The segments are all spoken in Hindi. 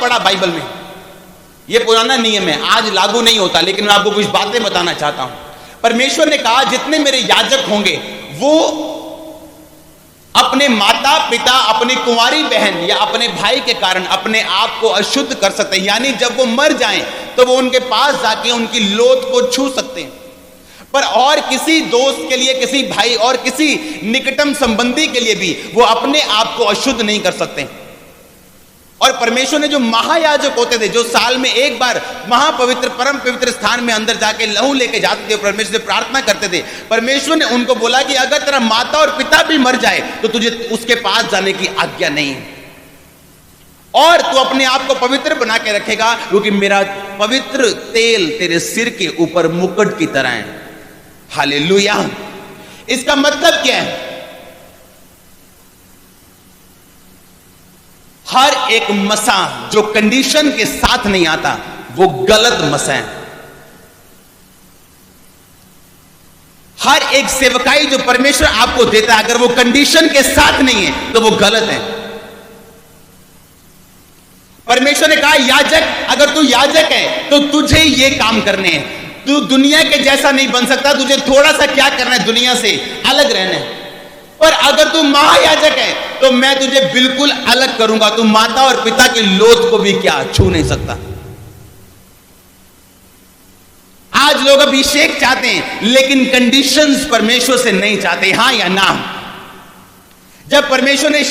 पढ़ा बाइबल में, ये पुराना नियम है, आज लागू नहीं होता, लेकिन मैं आपको कुछ बातें बताना चाहता हूं। परमेश्वर ने कहा जितने मेरे याजक होंगे वो अपने माता पिता, अपनी कुंवारी बहन या अपने भाई के कारण अपने आप को अशुद्ध कर सकते हैं, यानी जब वो मर जाएं तो वो उनके पास जाके उनकी लोथ को छू सकते हैं, पर और किसी दोस्त के लिए, किसी भाई और किसी निकटम संबंधी के लिए भी वो अपने आप को अशुद्ध नहीं कर सकते। और परमेश्वर ने जो महायाजक होते थे, जो साल में एक बार महापवित्र परम पवित्र स्थान में अंदर जाके लहू लेके जाते थे, परमेश्वर से प्रार्थना करते थे, परमेश्वर ने उनको बोला कि अगर तेरा माता और पिता भी मर जाए तो तुझे उसके पास जाने की आज्ञा नहीं है, और तू अपने आप को पवित्र बना के रखेगा, क्योंकि मेरा पवित्र तेल तेरे सिर के ऊपर मुकुट की तरह है। हालेलुया। इसका मतलब क्या है? हर एक मसा जो कंडीशन के साथ नहीं आता वो गलत मसा है। हर एक सेवकाई जो परमेश्वर आपको देता है, अगर वो कंडीशन के साथ नहीं है तो वो गलत है। परमेश्वर ने कहा याजक, अगर तू याजक है तो तुझे ये काम करने हैं, तू दुनिया के जैसा नहीं बन सकता, तुझे थोड़ा सा क्या करना है, दुनिया से अलग रहना है। और अगर तू महायाजक है तो मैं तुझे बिल्कुल अलग करूंगा, तू माता और पिता की लोथ को भी क्या छू नहीं सकता। आज लोग अभिषेक चाहते हैं लेकिन कंडीशंस परमेश्वर से नहीं चाहते, हां या ना? जब परमेश्वर ने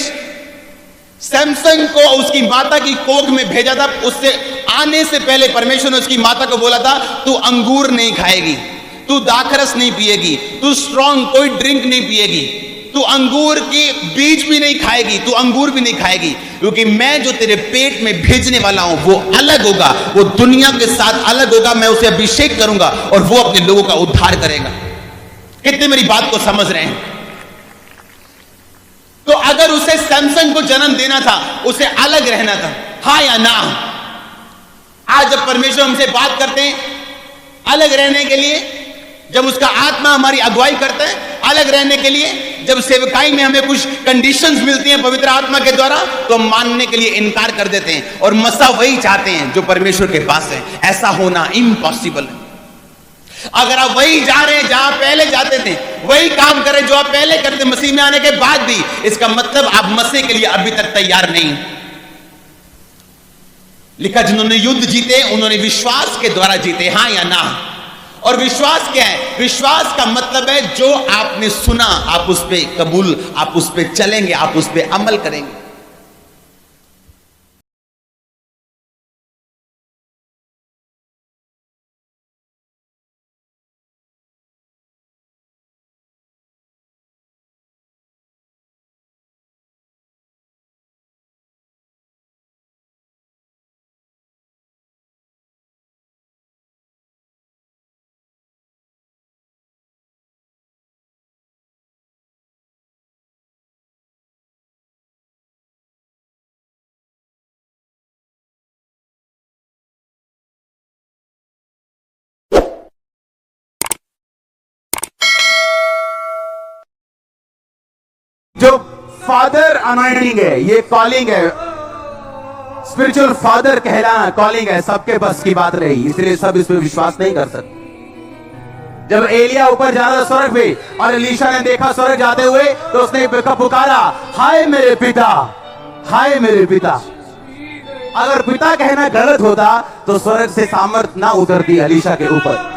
सैमसन को उसकी माता की कोख में भेजा था, उससे आने से पहले परमेश्वर ने उसकी माता को बोला था तू अंगूर नहीं खाएगी, तू दाखरस नहीं पिएगी, तू स्ट्रॉन्ग कोई ड्रिंक नहीं पिएगी, तू अंगूर की बीज भी नहीं खाएगी, तू अंगूर भी नहीं खाएगी, क्योंकि मैं जो तेरे पेट में भेजने वाला हूं वो अलग होगा, वो दुनिया के साथ अलग होगा। मैं उसे अभिषेक करूंगा और वो अपने लोगों का उद्धार करेगा। कितने मेरी बात को समझ रहे हैं? तो अगर उसे सैमसन को जन्म देना था, उसे अलग रहना था, हां या ना? आज जब परमेश्वर हमसे बात करते हैं अलग रहने के लिए, जब उसका आत्मा हमारी अगुवाई करता है अलग रहने के लिए, जब सेवकाई में हमें कुछ कंडीशंस मिलती हैं पवित्र आत्मा के द्वारा, तो हम मानने के लिए इनकार कर देते हैं और मसा वही चाहते हैं जो परमेश्वर के पास है। ऐसा होना इम्पॉसिबल है। अगर आप वही जा रहे हैं जहां पहले जाते थे, वही काम करें जो आप पहले करते मसीह में आने के बाद भी, इसका मतलब आप मसीह के लिए अभी तक तैयार नहीं। लिखा जिन्होंने युद्ध जीते उन्होंने विश्वास के द्वारा जीते, हां या ना? और विश्वास क्या है? विश्वास का मतलब है जो आपने सुना आप उस पे कबूल, आप उस पे चलेंगे, आप उस पे अमल करेंगे। जो फादर अनॉइंटिंग है, ये कॉलिंग है, स्पिरिचुअल फादर कहलाना कॉलिंग है, सबके बस की बात रही, इसलिए सब इस पे विश्वास नहीं कर सकते। जब एलिया ऊपर जा रहा स्वर्ग पे और एलीशा ने देखा स्वर्ग जाते हुए, तो उसने पुकारा हाय मेरे पिता, हाय मेरे पिता। अगर पिता कहना गलत होता तो स्वर्ग से सामर्थ ना उतरती एलीशा के ऊपर।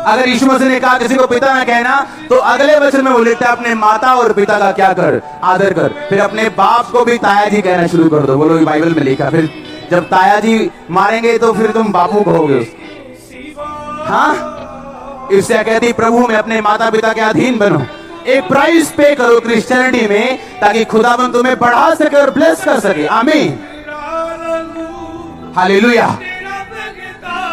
अगर यीशु मसीह ने कहा किसी को पिता ना कहना, तो अगले वचन में वो लिखता है अपने माता और पिता का क्या कर, आदर कर, फिर अपने बाप को भी ताया जी कहना शुरू कर दो। बोलो बाइबल में लिखा, फिर जब ताया जी मारेंगे तो फिर तुम बापू कहोगे। हाँ, इससे कहती प्रभु में अपने माता पिता के अधीन बनो, एक प्राइस पे करो क्रिश्चियनिटी में, ताकि खुदावन तुम्हें बढ़ा सके और ब्लेस कर सके। आमीन, हालेलुया।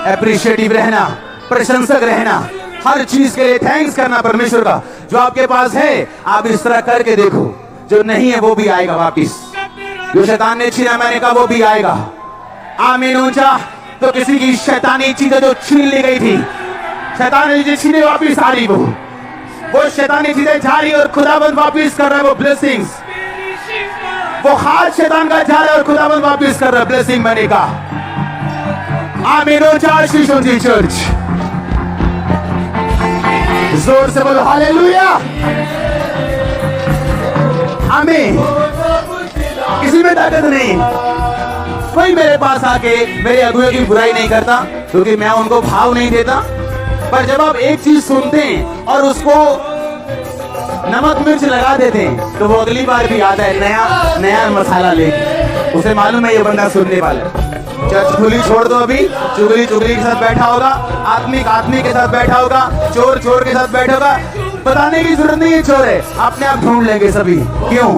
एप्रिशिएटिव रहना, प्रशंसक रहना, हर चीज के लिए थैंक्स करना परमेश्वर का। जो आपके पास है आप इस तरह करके देखो, जो नहीं है वो भी आएगा वापिस। जो शैतान ने छीना मैंने कहा वो भी आएगा। आमीन ऊंचा। तो किसी की शैतानी चीजें जो छीन ली गई थी, शैतान ने छीने वापिस आ रही, वो शैतानी चीजें जा रही और खुदाबंद वापिस कर रहा है वो ब्लेसिंग्स। वो हाथ शैतान का जा रहा है और खुदावंद वापस कर रहा है ब्लेसिंग मनी का। आमीन। चर्च चर्च जोर से बोलो हालेलुया। आमीन। किसी में ताकत नहीं। कोई मेरे पास आके मेरे अगुए की बुराई नहीं करता क्योंकि मैं उनको भाव नहीं देता। पर जब आप एक चीज सुनते हैं और उसको नमक मिर्च लगा देते हैं तो वो अगली बार भी आता है नया मसाला लेके। उसे मालूम है ये बंदा सुनने वाला है। चर्च खुली छोड़ दो, अभी चुगली के साथ बैठा होगा, आत्मिक के साथ बैठा होगा, चोर के साथ बैठा होगा। बताने की जरूरत नहीं है चोर है, अपने आप ढूंढ लेंगे सभी। क्यों?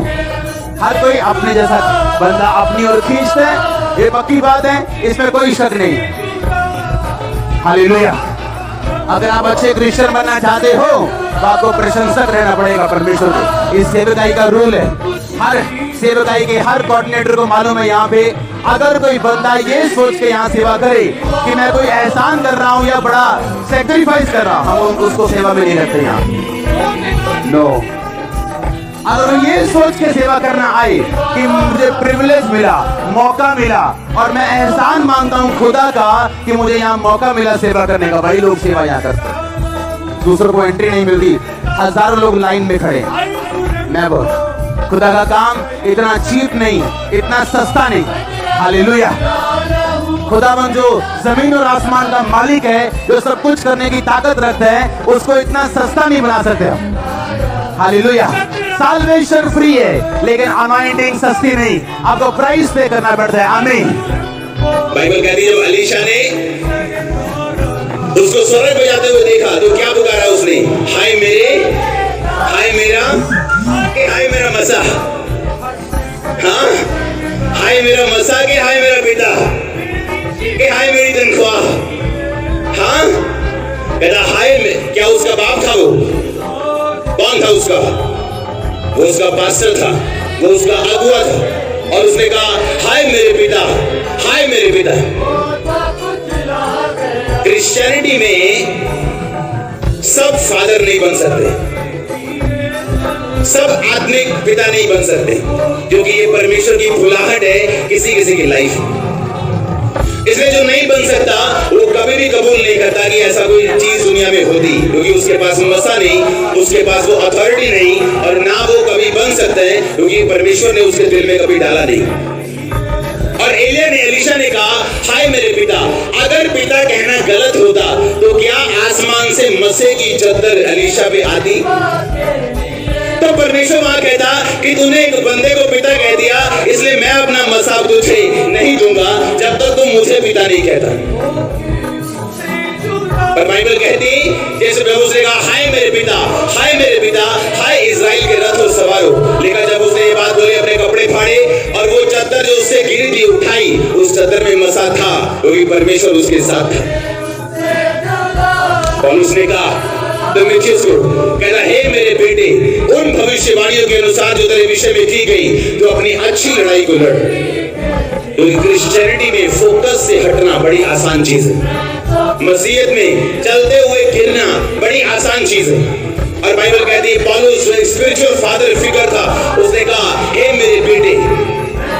हर कोई अपने जैसा बंदा अपनी ओर खींचता है, ये पक्की बात है, इसमें कोई शक नहीं। हालेलुया। अगर आप अच्छे क्रिश्चियन बनना चाहते हो तो आपको प्रशंसक रहना पड़ेगा परमेश्वर को। इस सेवकाई का रूल है। हर सेवकाई के हर कोऑर्डिनेटर को मालूम है यहाँ पे अगर कोई बंदा ये सोच के यहाँ सेवा करे कि मैं कोई एहसान कर रहा हूँ या बड़ा सेक्रीफाइस कर रहा हूँ, हम उसको सेवा में नहीं रखते यहाँ। नो। अगर ये सोच के सेवा करना आए कि मुझे प्रिविलेज मिला, मौका मिला और मैं एहसान मानता हूँ खुदा का कि मुझे यहाँ मौका मिला सेवा करने का, वही लोग सेवा यहाँ करते हैं। दूसरों को एंट्री नहीं मिलती, हजारों लोग लाइन में खड़े। मैं बोल खुदा का काम इतना चीप नहीं, इतना सस्ता नहीं। हालेलुया। खुदावन जो जमीन और आसमान का मालिक है, जो सब कुछ करने की ताकत रखता है, उसको इतना सस्ता नहीं बना सकते हम। हालेलुया। साल्वेशन फ्री है लेकिन अनॉइंटिंग सस्ती नहीं, आपको प्राइस पे करना पड़ता है। आमीन। बाइबल कहती है जब अलीशा ने उसको स्वर्ग में जाते हुए देखा तो क्या पुकारा उसने? हाय मेरा मसा, हाँ हाय मेरा मसा के हाय मेरा बेटा के हाय मेरी तनख्वाह। हाँ कहता हाय में, क्या उसका बाप था? वो कौन था उसका? वो उसका पास्टर था, वो उसका अगुआ था। और उसने कहा हाय मेरे पिता, हाय मेरे पिता। क्रिश्चियनिटी में सब फादर नहीं बन सकते, सब आत्मिक पिता नहीं बन सकते, क्योंकि ये परमेश्वर की बुलाहट है किसी किसी की लाइफ में। इसलिए जो नहीं बन सकता वो कभी भी कबूल नहीं करता कि ऐसा कोई चीज दुनिया में होती, क्योंकि उसके पास मसा नहीं, उसके पास वो अथॉरिटी नहीं, और ना वो कभी बन सकता है क्योंकि परमेश्वर ने उसके दिल में कभी डाला नहीं। और एलिया ने, एलीशा ने कहा हाय मेरे पिता। अगर पिता कहना गलत होता तो क्या आसमान से मसे की चद्दर एलीशा पे आती? तो परमेश्वर वहां कहता कि तूने एक बंदे को पिता कह दिया, इसलिए मैं अपना मसा तुझे नहीं दूंगा जब तक तुम मुझे पिता नहीं कहता। पर बाइबल कहती जैसे प्रभु ने कहा हाय मेरे पिता, हाय मेरे पिता, हाय इजराइल के रथ और सवारों। लेकिन जब उसने ये बात बोली अपने कपड़े फाड़े और वो चद्दर जो उससे गिरी थी उठाई, उस चद्दर में मसा था क्योंकि परमेश्वर उसके साथ था। पौलुस ने कहा तीमुथियुस को, कहता हे मेरे बेटे, उन भविष्यवाणियों के अनुसार जो तेरे विषय में की गई तो अपनी अच्छी लड़ाई को लड़। क्योंकि क्रिश्चियनिटी में फोकस से हटना बड़ी आसान चीज है, मसीहत में चलते हुए गिरना बड़ी आसान चीज है। और बाइबल कहती है पौलुस जो एक स्पिरिचुअल फादर फिगर था, उसने कहा हे मेरे बेटे,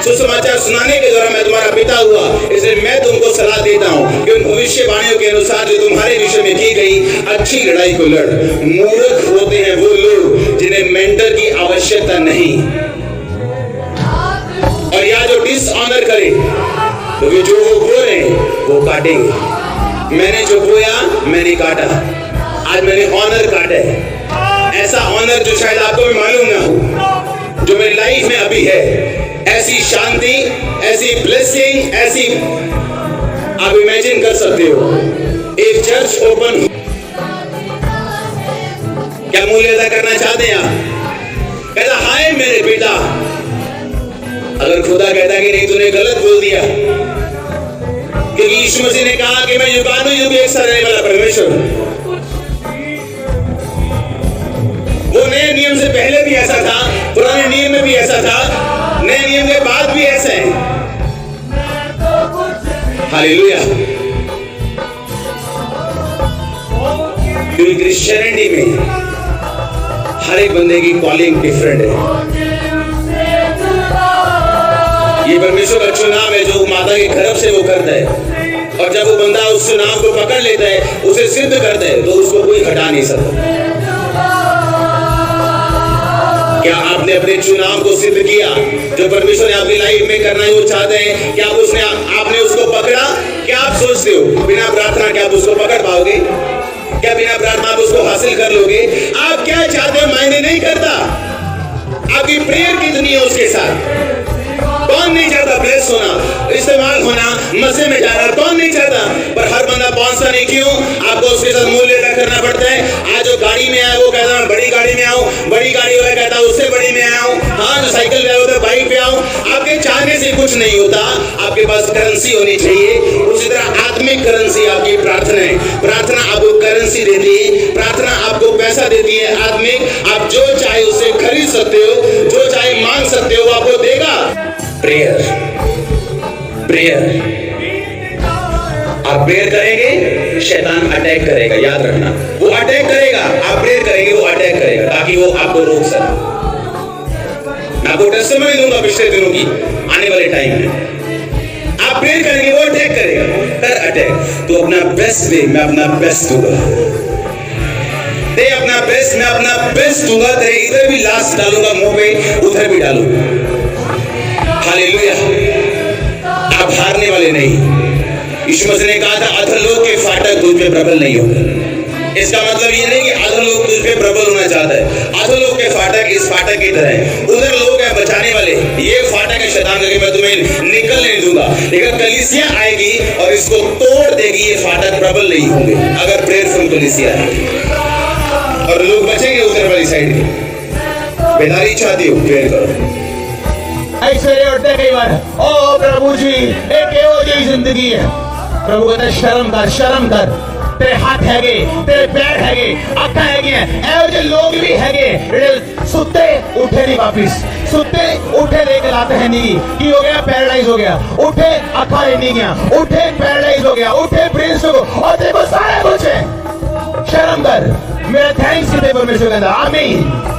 सुसमाचार सुनाने के द्वारा मैं तुम्हारा पिता हुआ, इसलिए मैं तुमको सलाह देता हूँ कि उन भविष्यवाणियों के अनुसार जो तुम्हारे विषय में की गई अच्छी लड़ाई को लड़। मूर्ख होते हैं वो लोग जिन्हें मेंटर की आवश्यकता नहीं, और या जो डिसऑनर करे, क्योंकि जो वो बो रहे हैं वो काटेंगे। मैंने जो बोया मैंने काटा, आज मैंने ऑनर काटा है। ऐसा ऑनर जो शायद आपको भी मालूम ना हो, जो मेरी लाइफ में अभी है। ऐसी शांति, ऐसी ब्लेसिंग, ऐसी आप इमेजिन कर सकते हो। एक चर्च ओपन, क्या मूल्य अदा करना चाहते हैं आप? कहता हाय मेरे बेटा। अगर खुदा कहता कि नहीं तूने गलत बोल दिया, क्योंकि यीशु मसीह ने कहा कि मैं युगानु युग एक साथ रहने वाला परमेश्वर। वो नए नियम से पहले भी ऐसा था, पुराने नियम में भी ऐसा था, नए नियम के बाद भी ऐसा है। हालेलुया। क्योंकि क्रिश्चियनिटी में हर एक बंदे की कॉलिंग डिफरेंट है। परमेश्वर का चुनाव है जो माता के गर्भ से वो करता है, और जब वो बंदा उस चुनाव को पकड़ लेता है, उसे सिद्ध करता है, तो उसको कोई हटा नहीं सकता। क्या आपने अपने चुनाव को सिद्ध किया? जो परमेश्वर ने आपकी लाइफ में करना है वो चाहते हैं, क्या आपने उसको पकड़ा? क्या आप सोचते हो बिना प्रार्थना क्या आप उसको पकड़ पाओगे? क्या बिना प्रार्थना आप उसको हासिल कर लोगे? आप क्या चाहते हो मायने नहीं करता, आपकी प्रेयर कितनी है उसके साथ। कौन नहीं चाहता ब्लेस होना, इस्तेमाल होना, मजे में जाना, कौन नहीं चाहता? पर हर बंदा पहुंचता नहीं, क्यों? आपको उसके साथ मूल्य तय करना पड़ता है। आज जो गाड़ी में आया वो कहता है बड़ी गाड़ी में आऊं, बड़ी गाड़ी वाला कहता है उससे बड़ी में आऊं, हाँ जो साइकिल पे होता है बाइक पे आऊं। आपके चाहने से कुछ नहीं होता, आपके पास करेंसी होनी चाहिए। उसी तरह आत्मिक करेंसी आपकी प्रार्थना है। प्रार्थना आपको करेंसी देती है, प्रार्थना आपको पैसा देती है आत्मिक। आप जो चाहे उससे खरीद सकते हो, जो चाहे मांग सकते हो, वो आपको देगा। प्रेयर, प्रेयर, आप प्रेयर करेंगे, शैतान अटैक करेगा, याद रखना। वो अटैक करेगा, आप प्रेयर करेंगे, वो अटैक करेगा ताकि वो आपको रोक सके। मैं आपको टेस्टिमनी दूंगा पिछले दिनों की, आने वाले टाइम में आप प्रेयर करेंगे, वो अटैक करेगा। कर अटैक, तो अपना बेस्ट दे, मैं अपना बेस्ट दूंगा। दे अपना बेस्ट, मैं अपना बेस्ट दूंगा। तेरे इधर भी लास्ट डालूंगा मुंह पे, उधर भी डालूंगा। हालेलुया। आप हारने वाले नहीं। यीशु मसीह ने कहा था अधोलोक के फाटक तुझ पे प्रबल नहीं होंगे। इसका मतलब ये नहीं कि अधोलोक तुझ पे प्रबल होना चाहता है। अधोलोक के फाटक इस फाटक की तरह है। उधर लोग हैं बचाने वाले, ये फाटक है शैतान का, मैं तुम्हें निकल नहीं दूंगा। लेकिन कलीसिया आएगी और इसको तोड़ देगी, ये फाटक प्रबल नहीं होंगे अगर प्रेयरफुल कलीसिया आएगी। और लोग बचेंगे उधर वाली साइड के। बेदारी चाहती हो, प्रेयर करो। ऐसे उठते कई बार, ओ प्रभु जी एक एवो जी जिंदगी है। प्रभु कहते हैं शर्म कर, शर्म कर। तेरे हाथ हैगे, तेरे पैर हैगे, अखा हैगी हैं, एवो जे लोग भी हैगे। सुते उठे नहीं वापिस, सुते उठे लेकर आते हैं नहीं कि हो गया पैरालाइज हो गया, उठे अखा नहीं गया, उठे पैरालाइज हो गया, उठे ब्रेन स्ट्रोक, और देखो सारा कुछ है। शर्म कर। मेरा थैंक्स करते परमेश्वर के अंदर। आमीन।